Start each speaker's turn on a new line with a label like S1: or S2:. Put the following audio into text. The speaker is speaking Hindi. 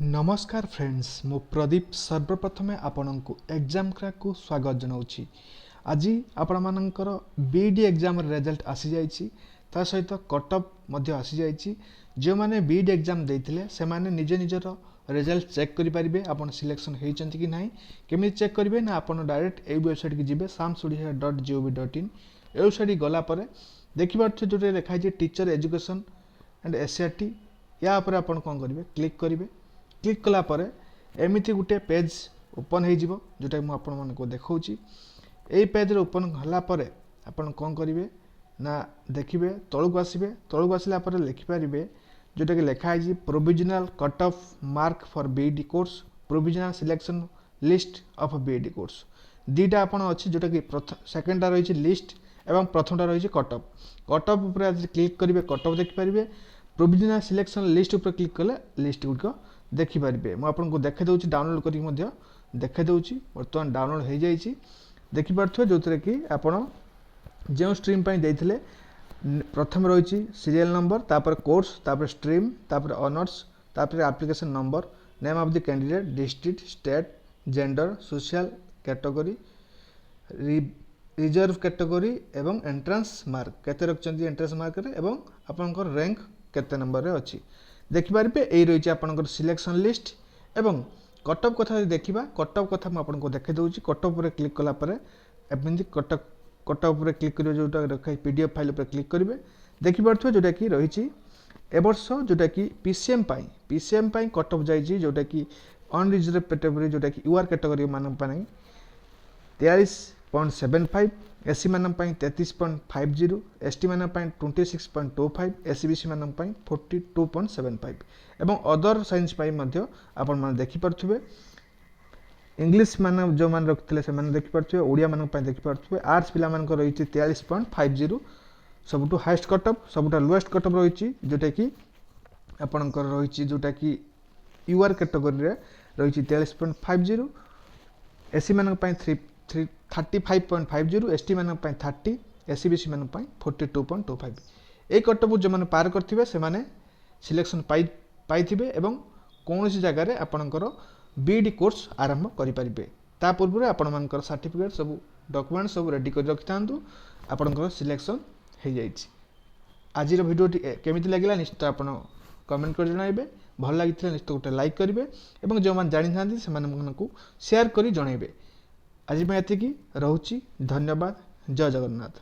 S1: नमस्कार फ्रेंड्स मु प्रदीप सर्वप्रथम आपण को एग्जाम क्रैक को स्वागत जनाऊँगी। आज आपण मानकर बीडी एग्जाम रिजल्ट आसी जाइए ता सहित कटअप आसी जाइए। जो मैंने बीडी एग्जाम देते से माने निज निजर रिजल्ट चेक करेंगे आप सिलेक्शन होती कि ना केमी चेक करेंगे ना आप डायरेक्ट यही वेबसाइट की जी samsudhia.gov.in वेबसाइट गलापर देखिए जो लिखाई टीचर एजुकेशन एंड एसआरटी या आप करेंगे क्लिक करेंगे। क्लिक कलापर एमती गोटे पेज ओपन हो जोटा कि मुझे देखा यही पेज ओपन होगापर आपड़ कौन करेंगे ना देखिए तौक आसवे तौक आसला लिखिपारे जोटा कि लिखाई provisional cut off mark for B Ed course provisional selection list of B Ed course दीटा आपन अच्छी जोटा कि सेकेंडा रही लिस्ट एवं प्रथमटा रही कट ऑफ क्लिक करेंगे कट ऑफ देखिपारे प्रोविजनल सिलेक्शन लिस्ट उपर क्लिक कले लिस्ट गुड़िक देखिपारे मुझे देखे दूसरी डाउनलोड करके देखे दूसरी बर्तमान डाउनलोड हो जाइए देखिपे जो थे कि आपड़ जो स्ट्रीम देते प्रथम रही सीरियल नंबर तापर कोर्स तापर स्ट्रीम तापर ऑनर्स तापर application number name of the candidate district state gender social category reserve category एवं एंट्रांस मार्क केते रखछन एंट्रांस मार्क रे एवं आपनकर रैंक केते नंबर रे अछि देखिपारे यही रही आपंकर सिलेक्शन लिस्ट एवं कटअप कथा देखा कटअप कथा मुझे देखे दूसरी कटअप क्लिक कलापर एमती कटअप क्लिक करेंगे जोटा रखा पीडीएफ फाइल पर क्लिक करेंगे देखिपे जोटा कि रही एवर्ष जोटा कि पीसीएम कटअप जाइए जोटा कि अनरिजर्व कैटेगरी जोटा कि यूआर कैटेगरी मान 43.75 एससी मान 33.50 एसटी मान 26.25 एससीबीसी मान 42.75 एवं अदर साइंस आपण मैंने देखिपे इंग्लीश मान जो मान रखते से देखिपे ओडिया मान देखिपे आर्ट्स पिला रही 43.50 सबुठ हाइस्ट कटअप सबुठ लोएस्ट कटअप रही जोटा कि आपणकर रही जोटा कि यूआर कैटेगरी रही 43.50 एससी मान 35.50 एसटी मान 30 एससीबीसी मान 42.25 ये कटअप जो मैंने पार करते से सिलेक्शन पाई एवं कौन सी जगार आपणकर बीईडी कोर्स आरंभ करेंगे ता पूर्व आपण सर्टिफिकेट सब डॉक्यूमेंट सब रेडी कर रखि था आपणकर सिलेक्शन हो जाए। आज भिडियो केमिति लगिला निश्चित आप कमेंट कर जणाइबे भल लगी निश्चित गोटे लाइक करेंगे और जो मैंने जानी था से शेयर कर जनइबे। आज मैं एतिकी रोची धन्यवाद जय जगन्नाथ।